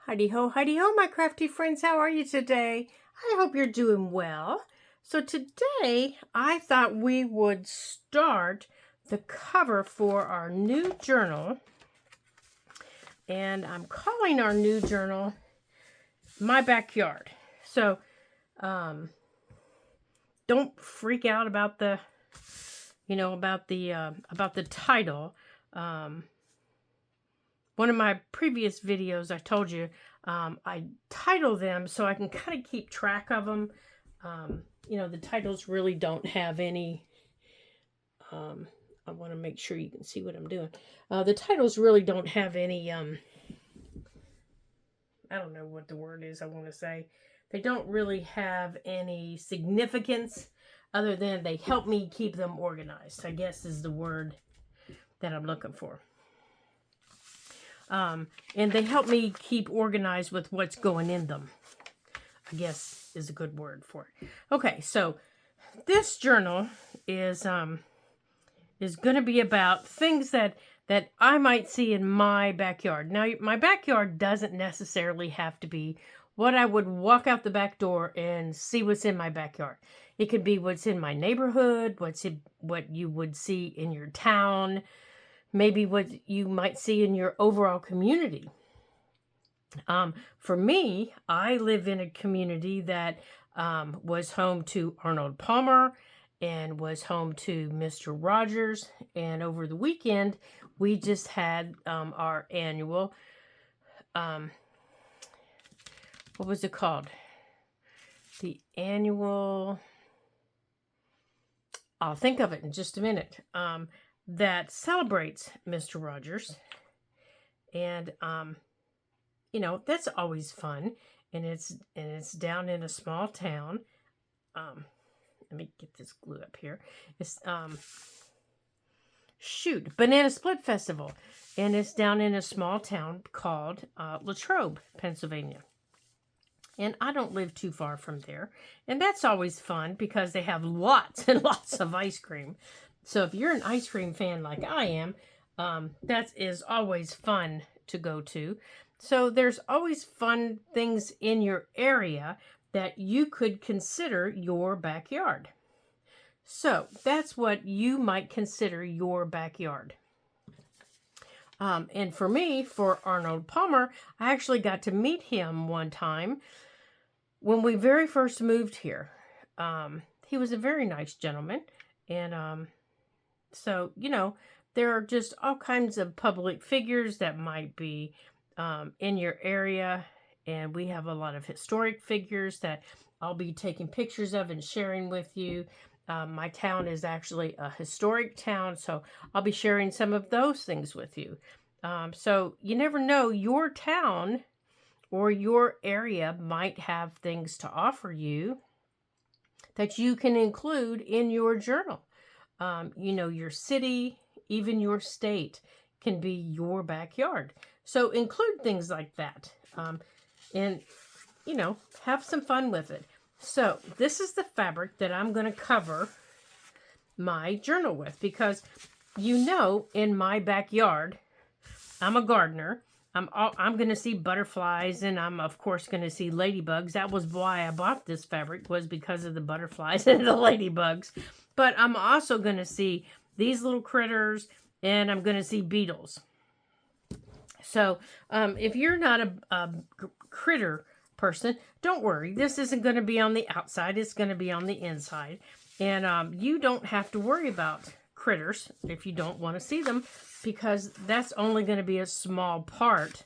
Heidi ho, my crafty friends. How are you today? I hope you're doing well. So today, I thought we would start the cover for our new journal. And I'm calling our new journal My Backyard. So, don't freak out about the, about the title. One of my previous videos, I told you, I title them so I can kind of keep track of them. The titles really don't have any, I want to make sure you can see what I'm doing. The titles really don't have any, I don't know what the word is I want to say. They don't really have any significance other than they help me keep them organized, I guess is the word that I'm looking for. And they help me keep organized with what's going in them, I guess is a good word for it. Okay, so this journal is going to be about things that I might see in my backyard. Now, my backyard doesn't necessarily have to be what I would walk out the back door and see what's in my backyard. It could be what's in my neighborhood, what you would see in your town, maybe what you might see in your overall community. For me, I live in a community that was home to Arnold Palmer and was home to Mr. Rogers. And over the weekend, we just had our annual, what was it called? The annual, I'll think of it in just a minute, that celebrates Mr. Rogers. And, that's always fun. And it's down in a small town. Let me get this glue up here. It's, Banana Split Festival. And it's down in a small town called Latrobe, Pennsylvania. And I don't live too far from there. And that's always fun because they have lots and lots of ice cream. So if you're an ice cream fan like I am, that is always fun to go to. So there's always fun things in your area that you could consider your backyard. So that's what you might consider your backyard. And for me, for Arnold Palmer, I actually got to meet him one time when we very first moved here. He was a very nice gentleman. And so, there are just all kinds of public figures that might be in your area. And we have a lot of historic figures that I'll be taking pictures of and sharing with you. My town is actually a historic town, so I'll be sharing some of those things with you. So you never know, your town or your area might have things to offer you that you can include in your journal. Your city, even your state can be your backyard. So include things like that. And have some fun with it. So this is the fabric that I'm going to cover my journal with because, in my backyard, I'm a gardener. I'm going to see butterflies and I'm, of course, going to see ladybugs. That was why I bought this fabric, was because of the butterflies and the ladybugs. But I'm also going to see these little critters and I'm going to see beetles. So if you're not a critter person, don't worry. This isn't going to be on the outside. It's going to be on the inside. And you don't have to worry about critters if you don't want to see them, because that's only going to be a small part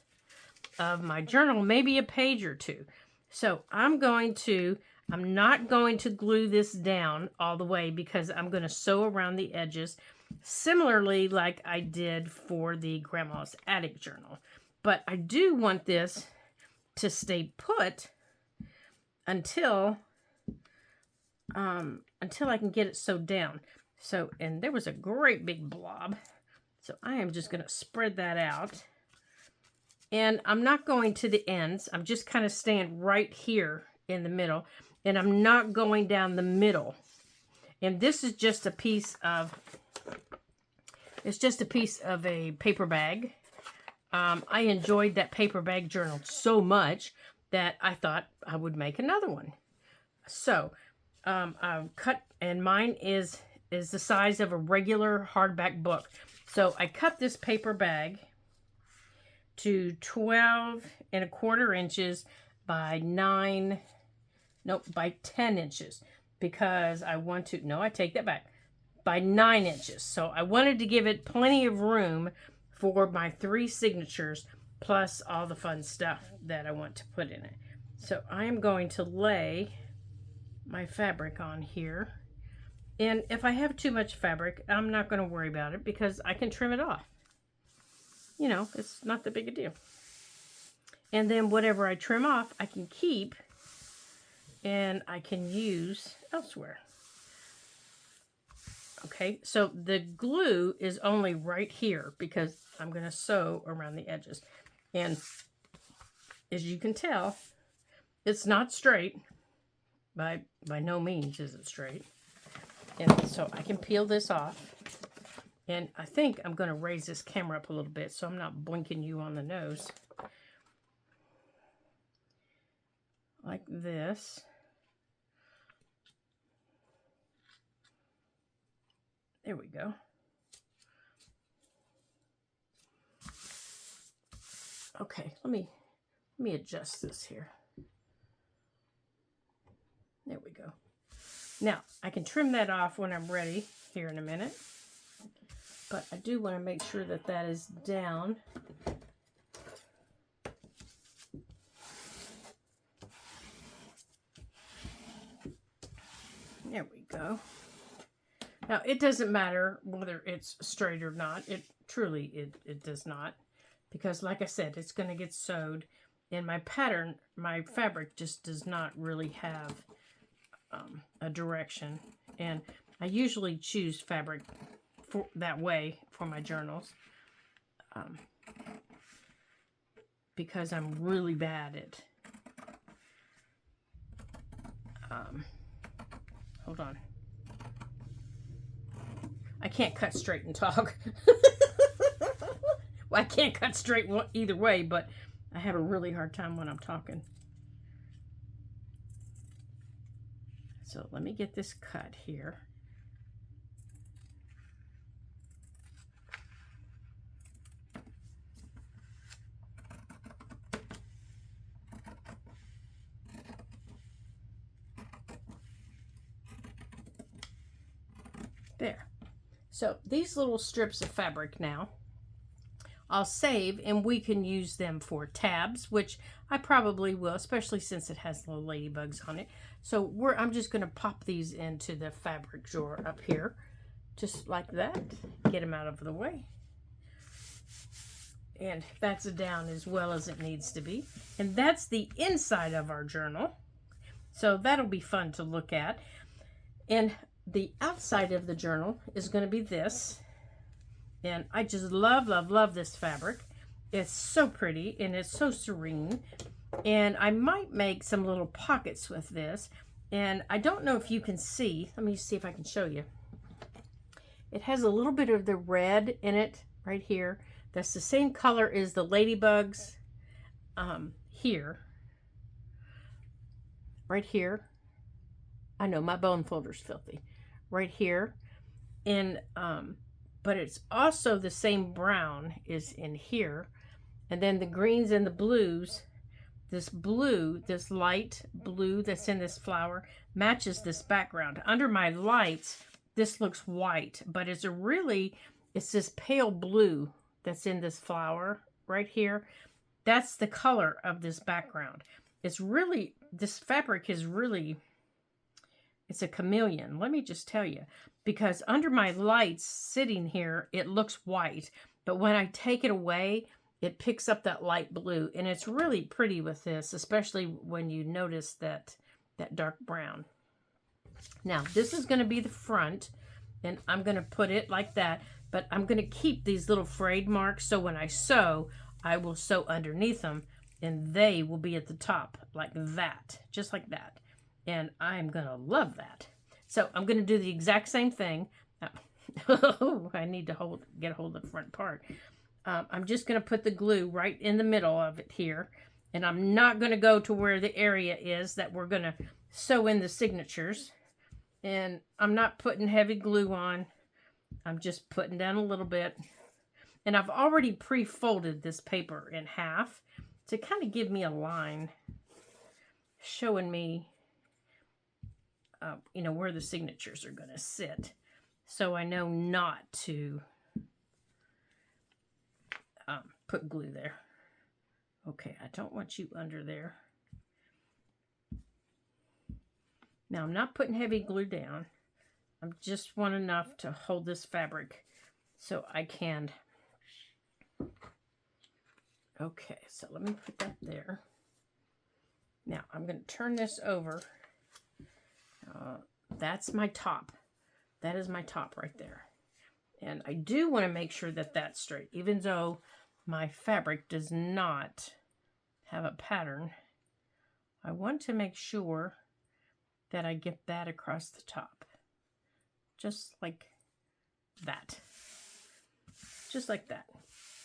of my journal, maybe a page or two. So I'm not going to glue this down all the way because I'm going to sew around the edges, similarly like I did for the Grandma's Attic journal. But I do want this to stay put until I can get it sewed down. So, and there was a great big blob. So I am just going to spread that out. And I'm not going to the ends. I'm just kind of staying right here in the middle. And I'm not going down the middle. And this is just a piece of, a paper bag. I enjoyed that paper bag journal so much that I thought I would make another one. So I've cut, and mine is the size of a regular hardback book. So I cut this paper bag to 12¼ inches by 10 inches, because I want to, no, I take that back, by 9 inches. So I wanted to give it plenty of room for my 3 signatures, plus all the fun stuff that I want to put in it. So I am going to lay my fabric on here. And if I have too much fabric, I'm not going to worry about it because I can trim it off. You know, it's not that big a deal. And then whatever I trim off, I can keep and I can use elsewhere. Okay, so the glue is only right here because I'm going to sew around the edges. And as you can tell, it's not straight. By no means is it straight. And so I can peel this off. And I think I'm going to raise this camera up a little bit so I'm not blinking you on the nose. Like this. There we go. Okay, let me adjust this here. There we go. Now, I can trim that off when I'm ready here in a minute. But I do want to make sure that that is down. There we go. Now, it doesn't matter whether it's straight or not. It truly does not. Because like I said, it's going to get sewed. And my pattern, my fabric just does not really have a direction. And I usually choose fabric that way for my journals. Because I'm really bad at... hold on. I can't cut straight and talk. Well, I can't cut straight either way, but I have a really hard time when I'm talking. So let me get this cut here. There. So these little strips of fabric now, I'll save, and we can use them for tabs, which I probably will, especially since it has little ladybugs on it. So I'm just going to pop these into the fabric drawer up here, just like that. Get them out of the way. And that's down as well as it needs to be. And that's the inside of our journal. So that'll be fun to look at. And the outside of the journal is going to be this. And I just love, love, love this fabric. It's so pretty and it's so serene. And I might make some little pockets with this. And I don't know if you can see. Let me see if I can show you. It has a little bit of the red in it right here. That's the same color as the ladybugs here. Right here. I know my bone folder's filthy. Right here. And but it's also the same brown is in here. And then the greens and the blues, this blue, this light blue that's in this flower matches this background. Under my lights, this looks white, but it's this pale blue that's in this flower right here. That's the color of this background. It's really, this fabric is really, it's a chameleon. Let me just tell you. Because under my lights sitting here, it looks white. But when I take it away, it picks up that light blue. And it's really pretty with this, especially when you notice that dark brown. Now, this is going to be the front. And I'm going to put it like that. But I'm going to keep these little frayed marks. So when I sew, I will sew underneath them. And they will be at the top like that. Just like that. And I'm going to love that. So I'm going to do the exact same thing. I need to get a hold of the front part. I'm just going to put the glue right in the middle of it here. And I'm not going to go to where the area is that we're going to sew in the signatures. And I'm not putting heavy glue on. I'm just putting down a little bit. And I've already pre-folded this paper in half to kind of give me a line showing me, you know, where the signatures are going to sit. So I know not to put glue there. Okay, I don't want you under there. Now I'm not putting heavy glue down. I just want enough to hold this fabric so I can. Okay, so let me put that there. Now I'm going to turn this over. That's my top. That is my top right there. And I do want to make sure that that's straight, even though my fabric does not have a pattern. I want to make sure that I get that across the top. Just like that. Just like that.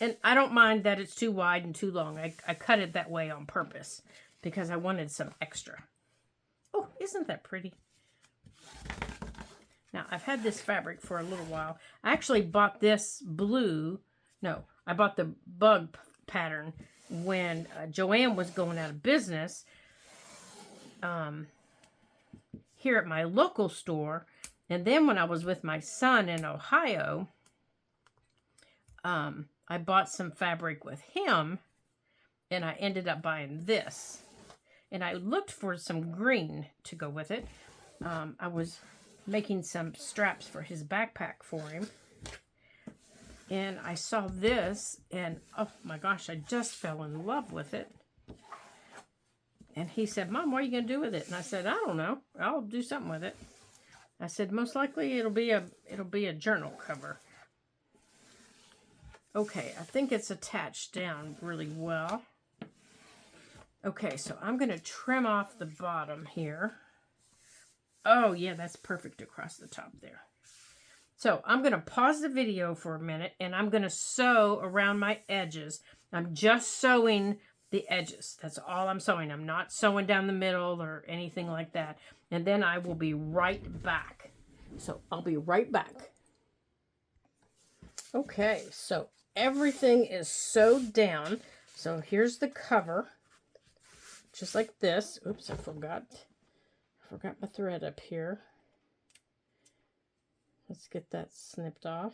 And I don't mind that it's too wide and too long. I cut it that way on purpose because I wanted some extra. Oh, isn't that pretty? Now, I've had this fabric for a little while. I actually bought this blue. No, I bought the bug pattern when Joanne was going out of business here at my local store. And then when I was with my son in Ohio, I bought some fabric with him, and I ended up buying this. And I looked for some green to go with it. I was making some straps for his backpack for him. And I saw this, and oh my gosh, I just fell in love with it. And he said, "Mom, what are you going to do with it?" And I said, "I don't know. I'll do something with it." I said, "Most likely it'll be a journal cover." Okay, I think it's attached down really well. Okay, so I'm going to trim off the bottom here. Oh, yeah, that's perfect across the top there. So I'm going to pause the video for a minute, and I'm going to sew around my edges. I'm just sewing the edges. That's all I'm sewing. I'm not sewing down the middle or anything like that. And then I will be right back. So I'll be right back. Okay, so everything is sewed down. So here's the cover. Just like this. Oops, I forgot my thread up here. Let's get that snipped off.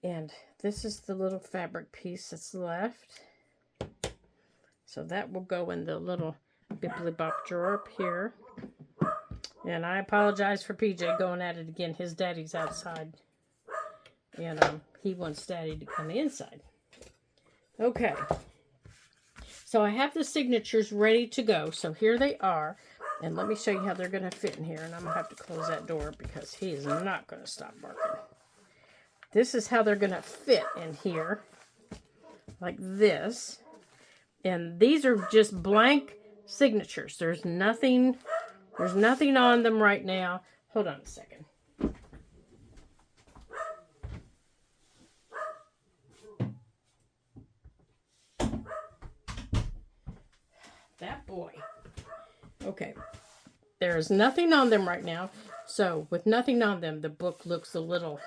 And this is the little fabric piece that's left. So that will go in the little bibbly bop drawer up here. And I apologize for PJ going at it again. His daddy's outside. And he wants Daddy to come inside. Okay. So I have the signatures ready to go. So here they are. And let me show you how they're going to fit in here. And I'm going to have to close that door because he is not going to stop barking. This is how they're going to fit in here. Like this. And these are just blank signatures. There's nothing on them right now. Hold on a second. That boy. Okay. There's nothing on them right now. So with nothing on them, the book looks a little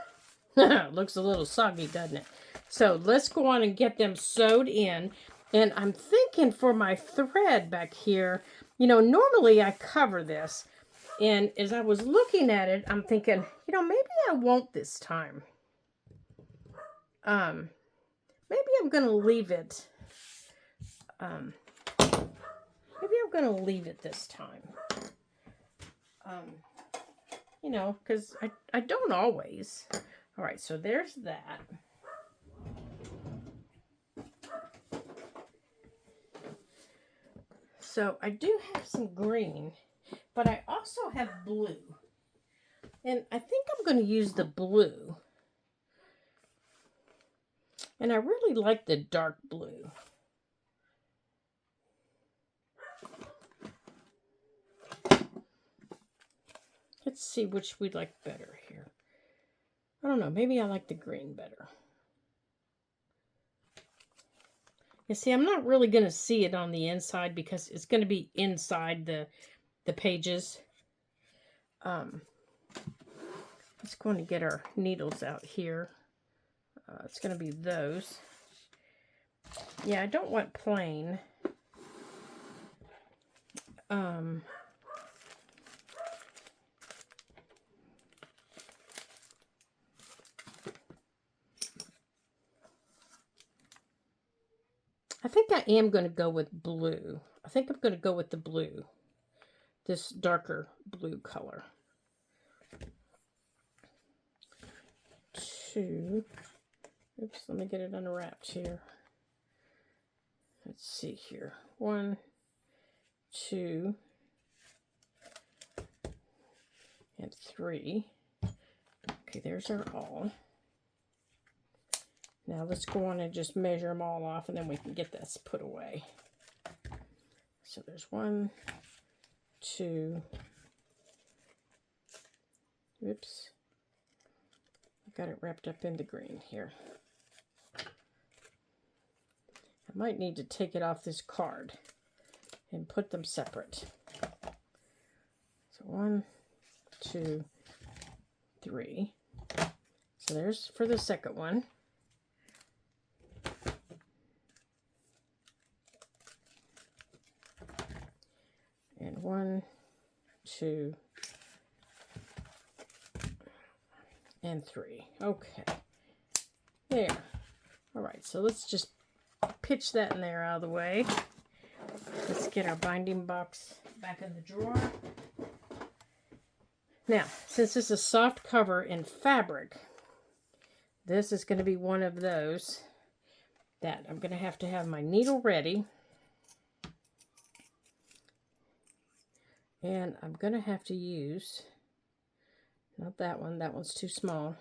soggy, doesn't it? So let's go on and get them sewed in. And I'm thinking for my thread back here, you know, normally I cover this. And as I was looking at it, I'm thinking, you know, maybe I won't this time. Maybe I'm going to leave it. Maybe I'm going to leave it this time. You know, because I don't always. All right, so there's that. So I do have some green, but I also have blue. And I think I'm going to use the blue. And I really like the dark blue. Let's see which we like better here. I don't know, maybe I like the green better. You see, I'm not really going to see it on the inside because it's going to be inside the pages. Let's go to get our needles out here. It's going to be those. Yeah, I don't want plain. I think I am going to go with blue. I think I'm going to go with the blue. This darker blue color. 2. Oops, let me get it unwrapped here. Let's see here. 1, 2, and 3. Okay, there's our all. Now let's go on and just measure them all off, and then we can get this put away. So there's 1, 2. Oops. I got it wrapped up in the green here. I might need to take it off this card and put them separate. So 1, 2, 3. So there's for the second one. And 1, 2, and 3. Okay. There. All right, so let's just pitch that in there out of the way. Let's get our binding box back in the drawer. Now, since this is a soft cover in fabric, this is going to be one of those that I'm going to have my needle ready. And I'm going to have to use, not that one, that one's too small.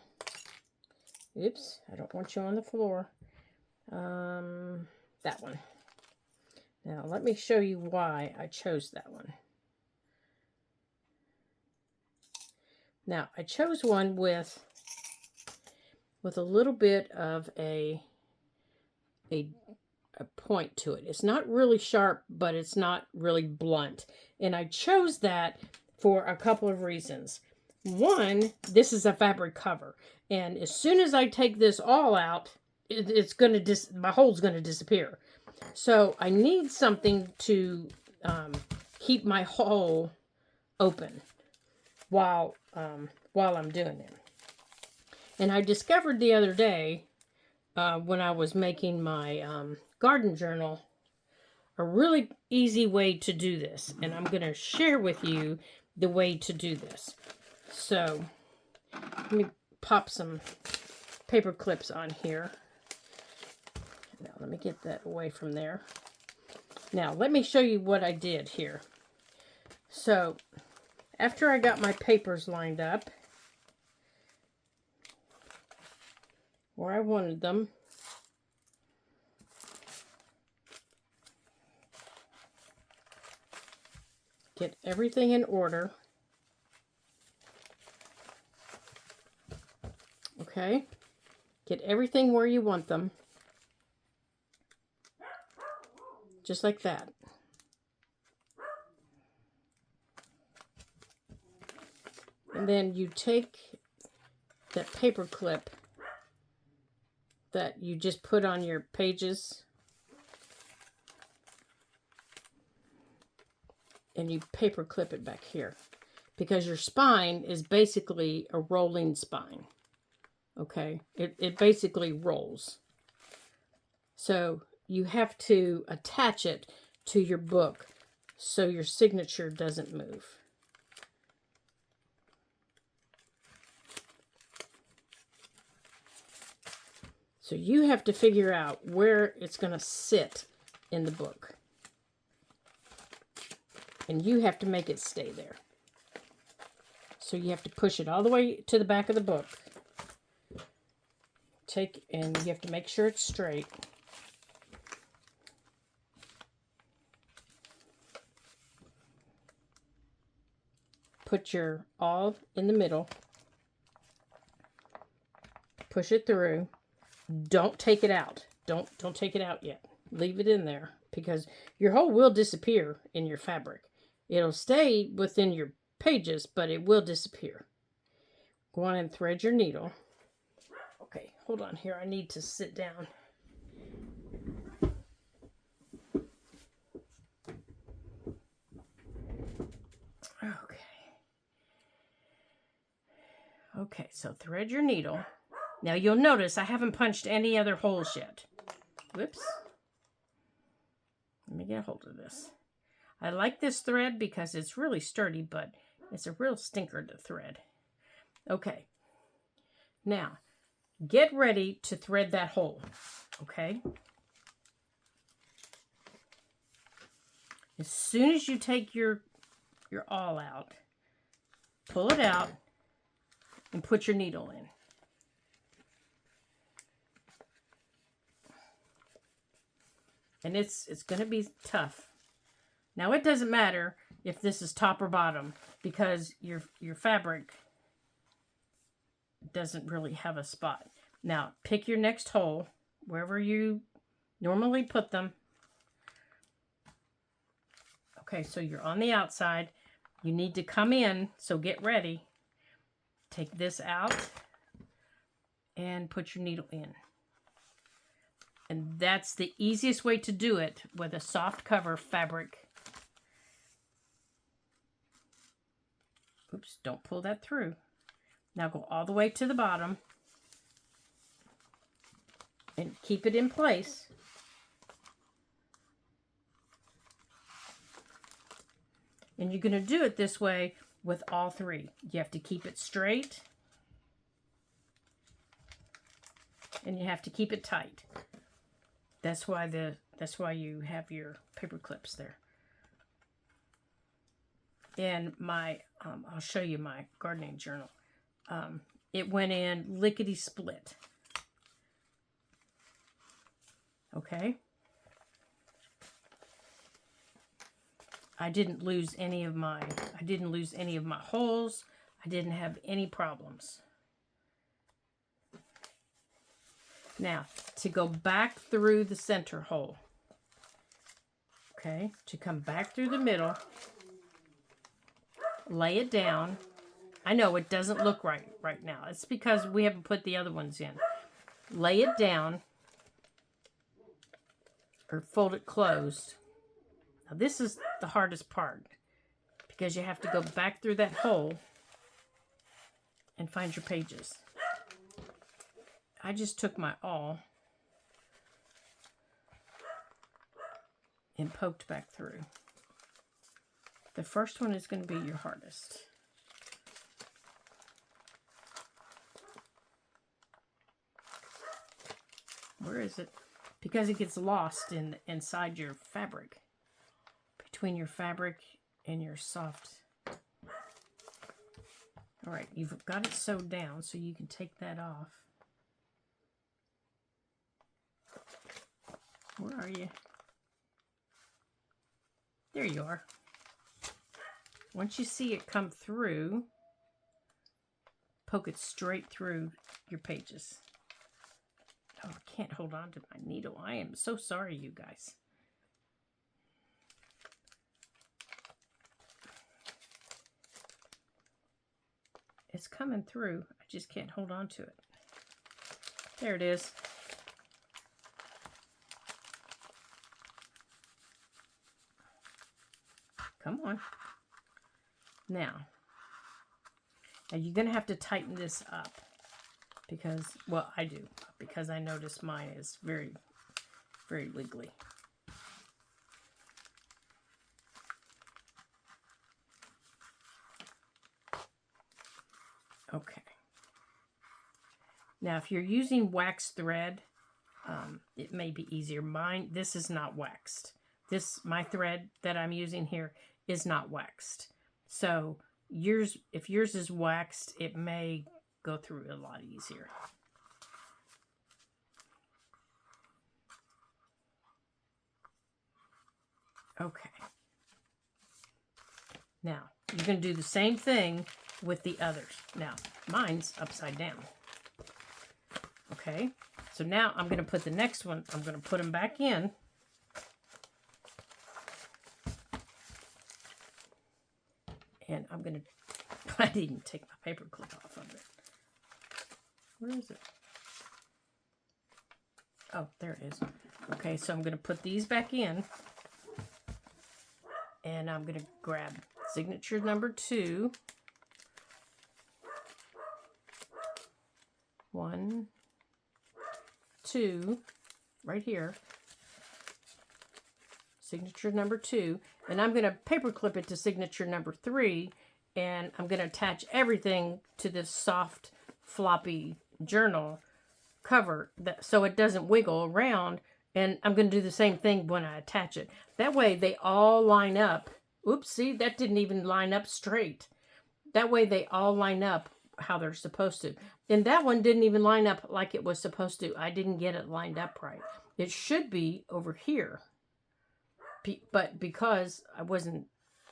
Oops, I don't want you on the floor. That one. Now, let me show you why I chose that one. Now, I chose one with a little bit of a point to it. It's not really sharp, but it's not really blunt. And I chose that for a couple of reasons. One, this is a fabric cover. And as soon as I take this all out, it's going to my hole's going to disappear. So I need something to keep my hole open while I'm doing it. And I discovered the other day when I was making my garden journal a really easy way to do this. And I'm going to share with you the way to do this. So let me pop some paper clips on here. Now let me get that away from there. Now let me show you what I did here. So after I got my papers lined up where I wanted them, get everything in order. Okay, get everything where you want them. Just like that. And then you take that paper clip that you just put on your pages and you paper clip it back here, because your spine is basically a rolling spine. Okay, it basically rolls. So you have to attach it to your book so your signature doesn't move. So you have to figure out where it's going to sit in the book. And you have to make it stay there. So you have to push it all the way to the back of the book. And you have to make sure it's straight. Put your all in the middle. push it through. Don't take it out. Don't take it out yet. Leave it in there because your hole will disappear in your fabric. It'll stay within your pages, but it will disappear. Go on and thread your needle. Okay, hold on here. I need to sit down. Okay, so thread your needle. Now you'll notice I haven't punched any other holes yet. Whoops. Let me get a hold of this. I like this thread because it's really sturdy, but it's a real stinker to thread. Okay. Now, get ready to thread that hole. Okay? As soon as you take your awl out, pull it out, and put your needle in. And it's going to be tough. Now it doesn't matter if this is top or bottom because your fabric doesn't really have a spot. Now pick your next hole wherever you normally put them. Okay, so you're on the outside. You need to come in, so get ready. Take this out and put your needle in. And that's the easiest way to do it with a soft cover fabric. Oops, don't pull that through. Now go all the way to the bottom and keep it in place. And you're going to do it this way with all three. You have to keep it straight. And you have to keep it tight. That's why you have your paper clips there. And my I'll show you my gardening journal. It went in lickety split. Okay. I didn't lose any of my holes. I didn't have any problems. Now, to go back through the center hole. Okay, to come back through the middle, lay it down. I know it doesn't look right now. It's because we haven't put the other ones in. Lay it down or fold it closed. Now this is the hardest part because you have to go back through that hole and find your pages. I just took my awl and poked back through. The first one is going to be your hardest. Where is it? Because it gets lost inside your fabric. Between your fabric and your soft. All right, you've got it sewed down so you can take that off. Where are you? There you are. Once you see it come through, poke it straight through your pages. Oh, I can't hold on to my needle. I am so sorry, you guys. It's coming through. I just can't hold on to it. There it is. Come on. Now you're going to have to tighten this up because, well, I do, because I notice mine is very, very wiggly. Okay. Now, if you're using waxed thread, it may be easier. This is not waxed. My thread that I'm using here is not waxed. So if yours is waxed, it may go through a lot easier. Okay. Now, you're going to do the same thing with the others. Now, mine's upside down. Okay, so now I'm going to put the next one, I'm going to put them back in. And I'm going to, I didn't even take my paper clip off of it. Where is it? Oh, there it is. Okay, so I'm going to put these back in. And I'm going to grab signature number 2. 1, 2, right here. Signature number 2. And I'm going to paper clip it to signature number 3. And I'm going to attach everything to this soft, floppy journal cover so it doesn't wiggle around. And I'm going to do the same thing when I attach it. That way they all line up. Oops, see, that didn't even line up straight. That way they all line up how they're supposed to. And that one didn't even line up like it was supposed to. I didn't get it lined up right. It should be over here. But because I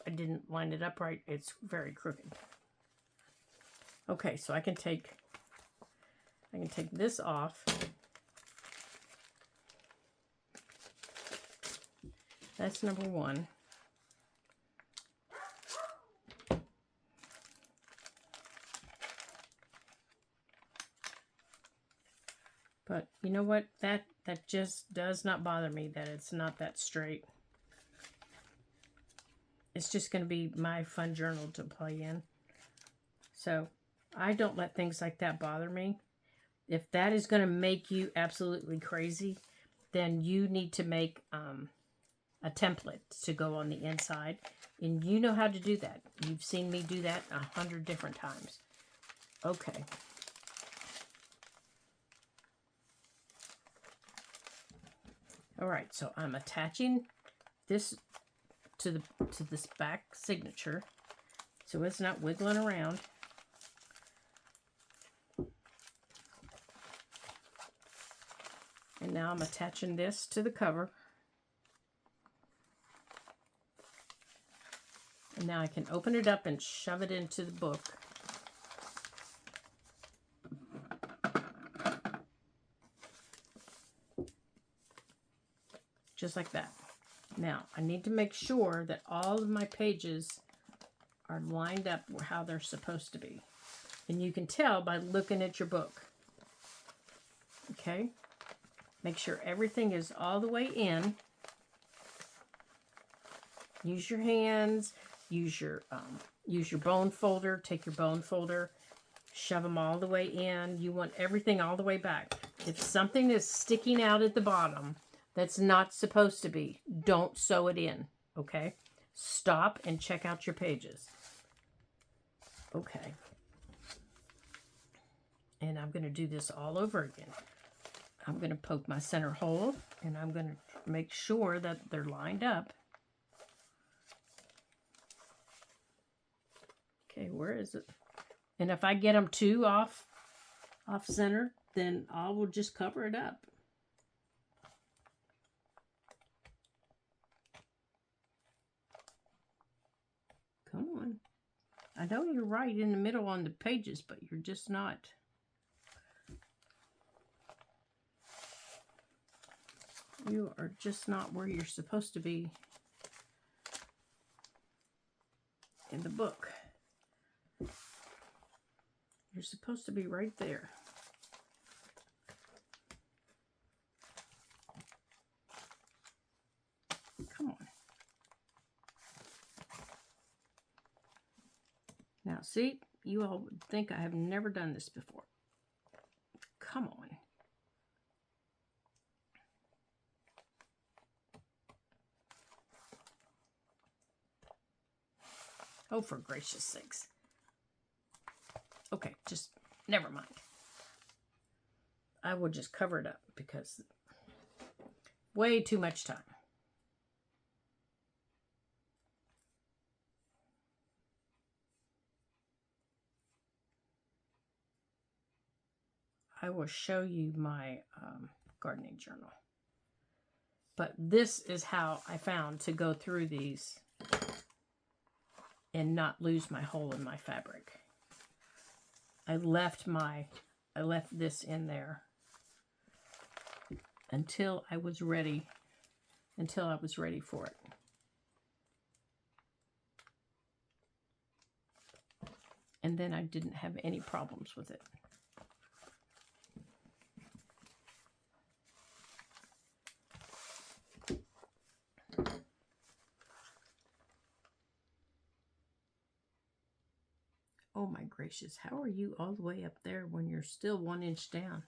didn't line it up right, it's very crooked. Okay, so I can take this off. That's number 1. But you know what? That just does not bother me that it's not that straight. It's just going to be my fun journal to play in. So I don't let things like that bother me. If that is going to make you absolutely crazy, then you need to make a template to go on the inside. And you know how to do that. You've seen me do that 100 different times. Okay. All right, so I'm attaching this to this back signature so it's not wiggling around. And now I'm attaching this to the cover. And now I can open it up and shove it into the book. Just like that. Now, I need to make sure that all of my pages are lined up how they're supposed to be. And you can tell by looking at your book. Okay? Make sure everything is all the way in. Use your hands. Use your bone folder. Take your bone folder. Shove them all the way in. You want everything all the way back. If something is sticking out at the bottom that's not supposed to be, don't sew it in. Okay? Stop and check out your pages. Okay. And I'm going to do this all over again. I'm going to poke my center hole, and I'm going to make sure that they're lined up. Okay, where is it? And if I get them too off center, then I will just cover it up. Come on. I know you're right in the middle on the pages, but you're just not. You are just not where you're supposed to be in the book. You're supposed to be right there. Come on. Now, see, you all would think I have never done this before. Come on. Oh, for gracious sakes. Okay, just never mind. I will just cover it up because way too much time. I will show you my gardening journal. But this is how I found to go through these and not lose my hole in my fabric. I left this in there until I was ready for it. And then I didn't have any problems with it. Oh my gracious, how are you all the way up there when you're still 1 inch down?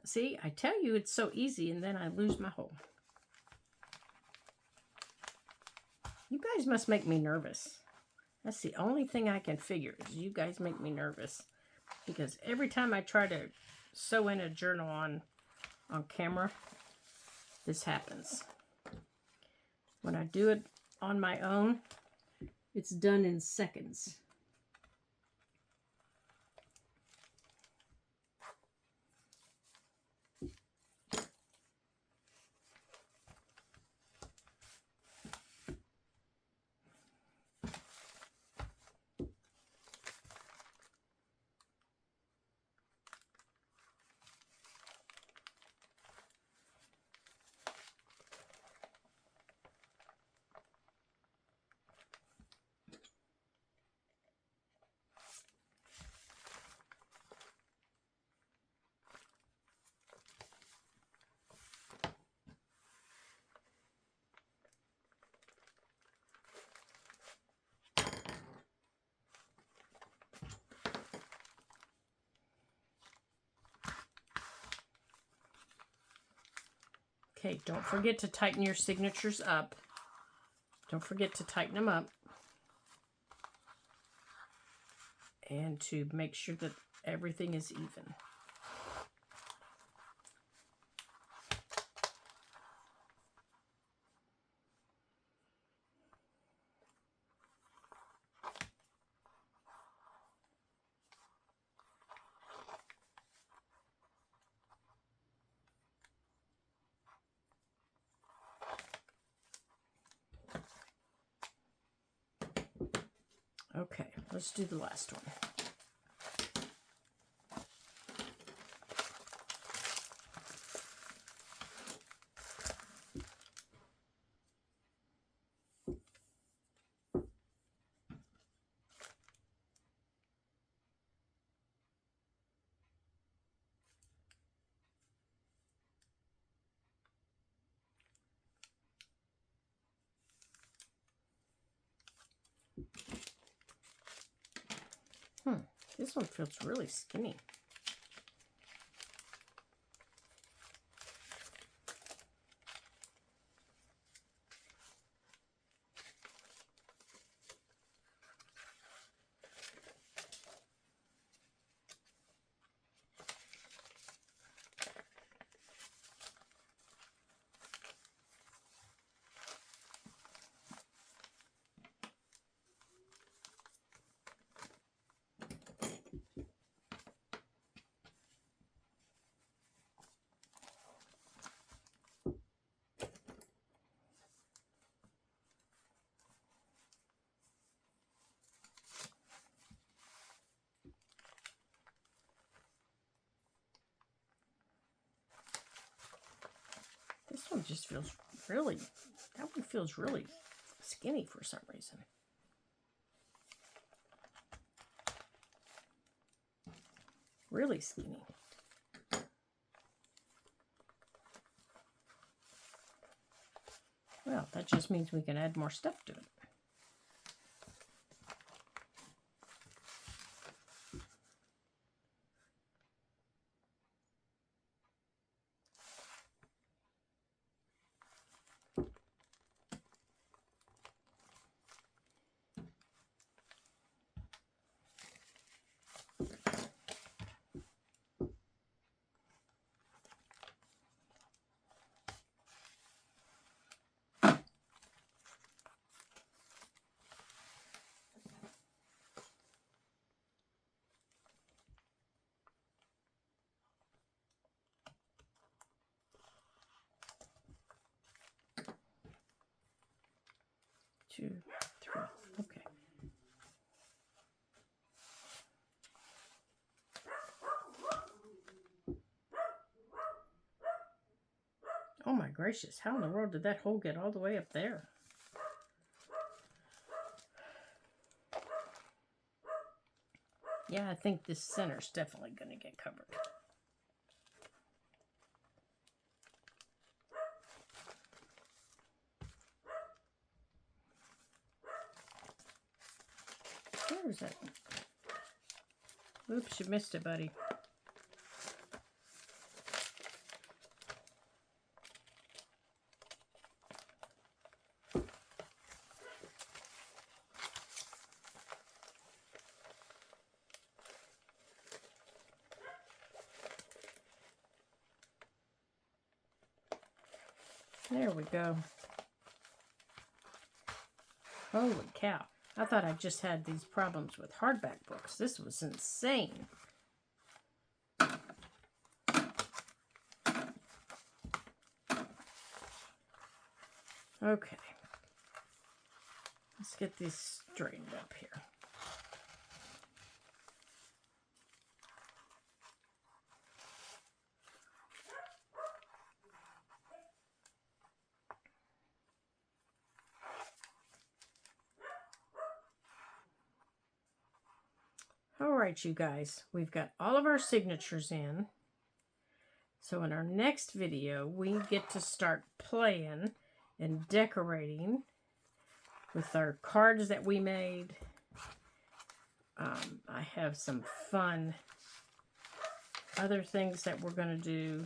See, I tell you it's so easy, and then I lose my hole. You guys must make me nervous. That's the only thing I can figure is you guys make me nervous. Because every time I try to sew in a journal on camera, this happens. When I do it on my own, it's done in seconds. Okay, don't forget to tighten your signatures up. Don't forget to tighten them up. And to make sure that everything is even. Okay, let's do the last one. This one feels really skinny. This one just feels really, that one feels really skinny for some reason. Really skinny. Well, that just means we can add more stuff to it. 2, 3. Okay. Oh my gracious, how in the world did that hole get all the way up there? Yeah, I think this center's definitely going to get covered. Where was that? Oops, you missed it, buddy. There we go. Holy cow. I thought I just had these problems with hardback books. This was insane. Okay. Let's get these straightened up here. All right, you guys, we've got all of our signatures in. So in our next video, we get to start playing and decorating with our cards that we made. I have some fun other things that we're going to do.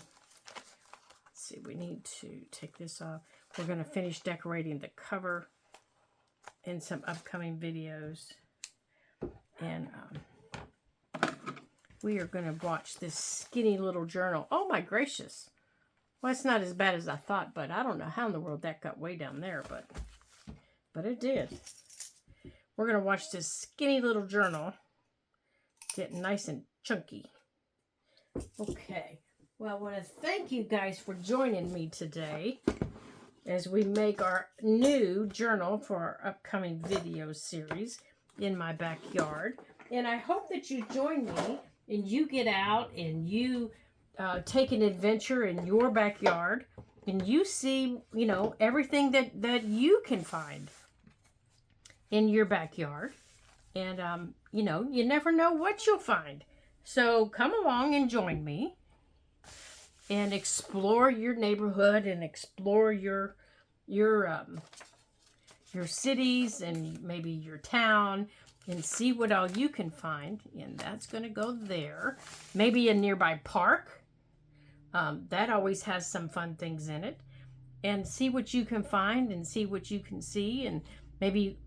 Let's see, we need to take this off. We're going to finish decorating the cover in some upcoming videos. And we are going to watch this skinny little journal. Oh my gracious. Well, it's not as bad as I thought, but I don't know how in the world that got way down there, but it did. We're going to watch this skinny little journal get nice and chunky. Okay. Well, I want to thank you guys for joining me today as we make our new journal for our upcoming video series in my backyard. And I hope that you join me and you get out and you take an adventure in your backyard and you see, you know, everything that you can find in your backyard. And, you know, you never know what you'll find. So come along and join me and explore your neighborhood and explore your cities and maybe your town and see what all you can find. And that's going to go there. Maybe a nearby park. That always has some fun things in it. And see what you can find and see what you can see. And maybe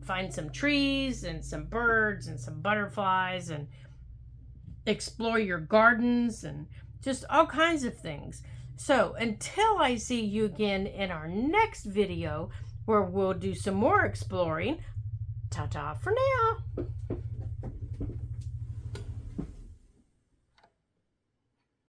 find some trees and some birds and some butterflies and explore your gardens and just all kinds of things. So until I see you again in our next video where we'll do some more exploring, ta-ta for now.